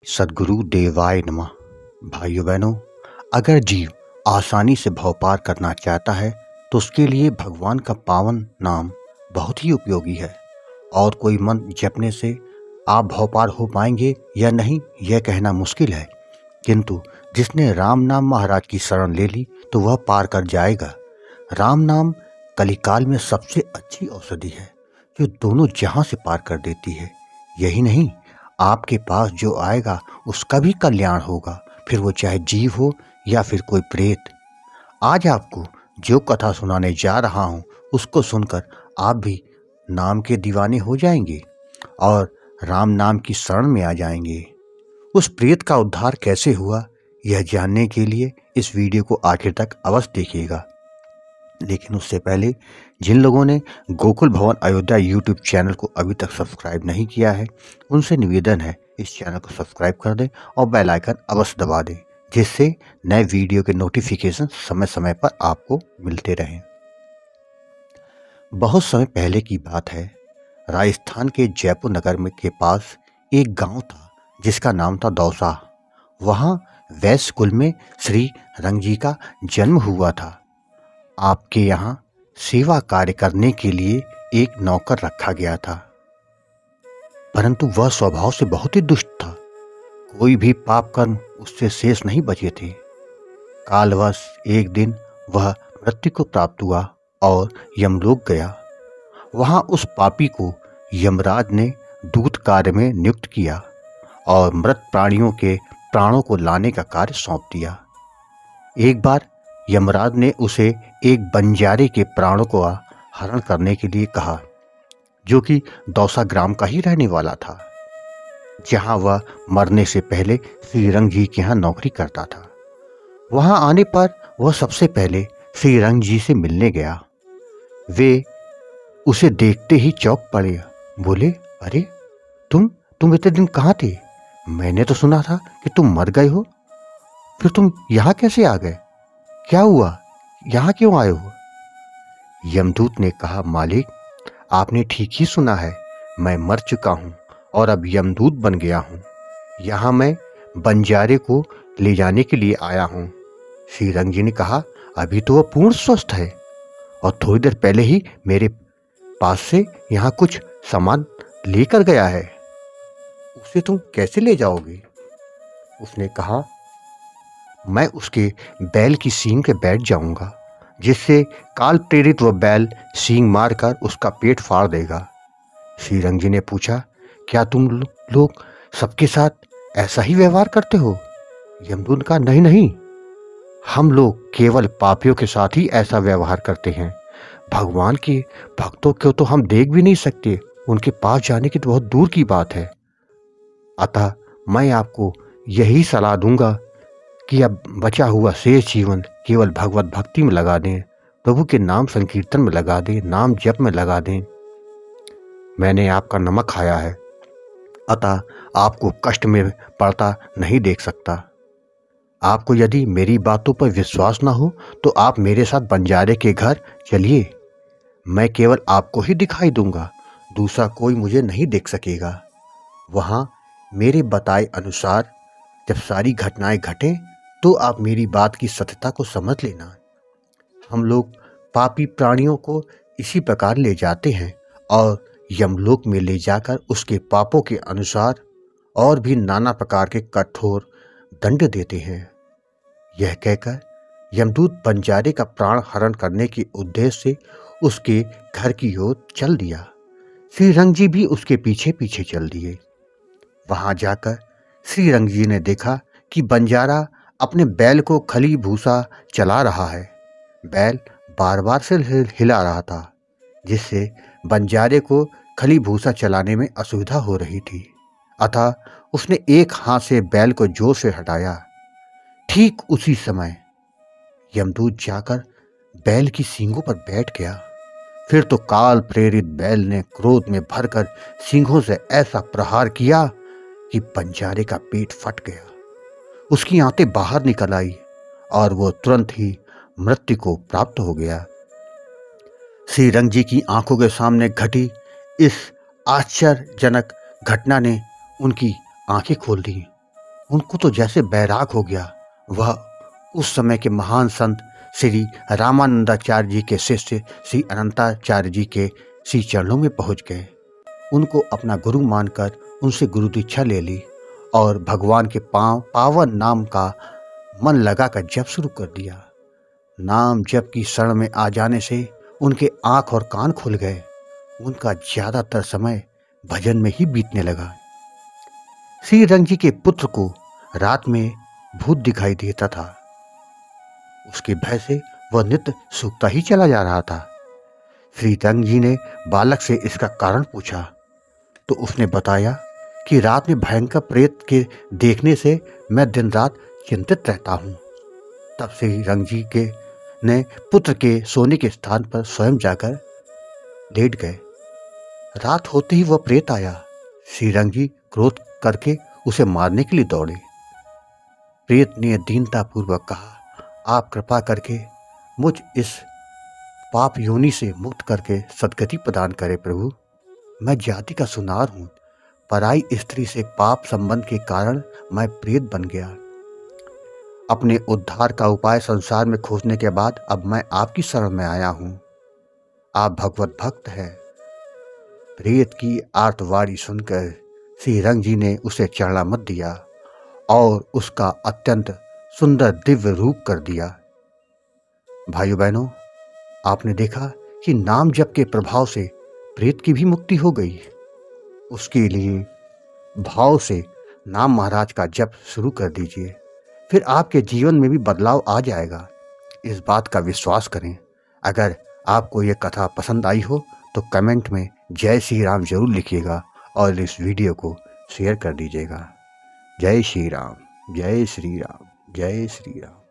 सद्गुरु देवाय नमः। भाइयों बहनों, अगर जीव आसानी से भव पार करना चाहता है तो उसके लिए भगवान का पावन नाम बहुत ही उपयोगी है। और कोई मंत्र जपने से आप भव पार हो पाएंगे या नहीं यह कहना मुश्किल है, किंतु जिसने राम नाम महाराज की शरण ले ली तो वह पार कर जाएगा। राम नाम कलिकाल में सबसे अच्छी औषधि है जो दोनों जहां से पार कर देती है। यही नहीं, आपके पास जो आएगा उसका भी कल्याण होगा, फिर वो चाहे जीव हो या फिर कोई प्रेत। आज आपको जो कथा सुनाने जा रहा हूँ उसको सुनकर आप भी नाम के दीवाने हो जाएंगे और राम नाम की शरण में आ जाएंगे। उस प्रेत का उद्धार कैसे हुआ यह जानने के लिए इस वीडियो को आखिर तक अवश्य देखिएगा। लेकिन उससे पहले जिन लोगों ने गोकुल भवन अयोध्या यूट्यूब चैनल को अभी तक सब्सक्राइब नहीं किया है उनसे निवेदन है इस चैनल को सब्सक्राइब कर दें और बेल आइकन अवश्य दबा दें, जिससे नए वीडियो के नोटिफिकेशन समय समय पर आपको मिलते रहें। बहुत समय पहले की बात है, राजस्थान के जयपुर नगर में के पास एक गांव था जिसका नाम था दौसा। वहां वैश्य कुल में श्री रंग जी का जन्म हुआ था। आपके यहाँ सेवा कार्य करने के लिए एक नौकर रखा गया था, परंतु वह स्वभाव से बहुत ही दुष्ट था। कोई भी पाप कर्म उससे शेष नहीं बचे थे। कालवश एक दिन वह मृत्यु को प्राप्त हुआ और यमलोक गया। वहां उस पापी को यमराज ने दूत कार्य में नियुक्त किया और मृत प्राणियों के प्राणों को लाने का कार्य सौंप दिया। एक बार यमराज ने उसे एक बंजारे के प्राणों को हरण करने के लिए कहा, जो कि दौसा ग्राम का ही रहने वाला था, जहां वह मरने से पहले श्रीरंग जी के यहाँ नौकरी करता था। वहां आने पर वह सबसे पहले श्रीरंग जी से मिलने गया। वे उसे देखते ही चौंक पड़े, बोले, अरे तुम इतने दिन कहाँ थे? मैंने तो सुना था कि तुम मर गए हो, फिर तुम यहाँ कैसे आ गए? क्या हुआ, यहाँ क्यों आए हो? यमदूत ने कहा, मालिक, आपने ठीक ही सुना है, मैं मर चुका हूँ और अब यमदूत बन गया हूँ। यहाँ मैं बंजारे को ले जाने के लिए आया हूँ। श्रीरंग जी ने कहा, अभी तो वह पूर्ण स्वस्थ है और थोड़ी देर पहले ही मेरे पास से यहाँ कुछ सामान लेकर गया है, उसे तुम कैसे ले जाओगे? उसने कहा, मैं उसके बैल की सींग पे बैठ जाऊंगा, जिससे काल प्रेरित वह बैल सींग मारकर उसका पेट फाड़ देगा। श्रीरंग जी ने पूछा, क्या तुम लोग सबके साथ ऐसा ही व्यवहार करते हो? यमदूत का, नहीं, हम लोग केवल पापियों के साथ ही ऐसा व्यवहार करते हैं। भगवान के भक्तों को तो हम देख भी नहीं सकते, उनके पास जाने की तो बहुत दूर की बात है। अतः मैं आपको यही सलाह दूंगा कि अब बचा हुआ शेष जीवन केवल भगवत भक्ति में लगा दें, प्रभु के नाम संकीर्तन में लगा दें, नाम जप में लगा दें। मैंने आपका नमक खाया है, अतः आपको कष्ट में पड़ता नहीं देख सकता। आपको यदि मेरी बातों पर विश्वास ना हो तो आप मेरे साथ बंजारे के घर चलिए। मैं केवल आपको ही दिखाई दूंगा, दूसरा कोई मुझे नहीं देख सकेगा। वहां मेरे बताए अनुसार जब सारी घटनाएं घटें तो आप मेरी बात की सत्यता को समझ लेना। हम लोग पापी प्राणियों को इसी प्रकार ले जाते हैं और यमलोक में ले जाकर उसके पापों के अनुसार और भी नाना प्रकार के कठोर दंड देते हैं। यह कहकर यमदूत बंजारे का प्राण हरण करने के उद्देश्य से उसके घर की ओर चल दिया। श्रीरंग जी भी उसके पीछे पीछे चल दिए। वहां जाकर श्रीरंग जी ने देखा कि बंजारा अपने बैल को खली भूसा चला रहा है। बैल बार बार से हिला रहा था, जिससे बंजारे को खली भूसा चलाने में असुविधा हो रही थी। अतः उसने एक हाथ से बैल को जोर से हटाया। ठीक उसी समय यमदूत जाकर बैल की सींगों पर बैठ गया। फिर तो काल प्रेरित बैल ने क्रोध में भरकर सींगों से ऐसा प्रहार किया कि बंजारे का पेट फट गया, उसकी आंतें बाहर निकल आई और वो तुरंत ही मृत्यु को प्राप्त हो गया। श्रीरंग जी की आंखों के सामने घटी इस आश्चर्यजनक घटना ने उनकी आंखें खोल दी उनको तो जैसे बैराग हो गया। वह उस समय के महान संत श्री रामानंदाचार्य जी के शिष्य श्री अनंताचार्य जी के श्री चरणों में पहुंच गए। उनको अपना गुरु मानकर उनसे गुरु दीक्षा ले ली और भगवान के पावन नाम का मन लगाकर जप शुरू कर दिया। नाम जप की शरण में आ जाने से उनके आंख और कान खुल गए। उनका ज्यादातर समय भजन में ही बीतने लगा। श्री रंग जी के पुत्र को रात में भूत दिखाई देता था। उसके भय से वह नित्य सूखता ही चला जा रहा था। श्री रंग जी ने बालक से इसका कारण पूछा तो उसने बताया कि रात में भयंकर प्रेत के देखने से मैं दिन रात चिंतित रहता हूँ। तब श्री रंग जी ने पुत्र के सोने के स्थान पर स्वयं जाकर लेट गए। रात होते ही वह प्रेत आया। श्री रंग जी क्रोध करके उसे मारने के लिए दौड़े। प्रेत ने दीनतापूर्वक कहा, आप कृपा करके मुझ इस पाप योनि से मुक्त करके सद्गति प्रदान करें प्रभु। मैं जाति का सुनार हूँ। पराई स्त्री से पाप संबंध के कारण मैं प्रेत बन गया। अपने उद्धार का उपाय संसार में खोजने के बाद अब मैं आपकी शरण में आया हूँ। आप भगवत भक्त हैं। प्रेत की आर्तवाणी सुनकर श्री रंग जी ने उसे चढ़ा मत दिया और उसका अत्यंत सुंदर दिव्य रूप कर दिया। भाइयों बहनों, आपने देखा कि नाम जप के प्रभाव से प्रेत की भी मुक्ति हो गई। उसके लिए भाव से नाम महाराज का जप शुरू कर दीजिए, फिर आपके जीवन में भी बदलाव आ जाएगा। इस बात का विश्वास करें। अगर आपको ये कथा पसंद आई हो तो कमेंट में जय श्री राम जरूर लिखिएगा और इस वीडियो को शेयर कर दीजिएगा। जय श्री राम, जय श्री राम, जय श्री राम।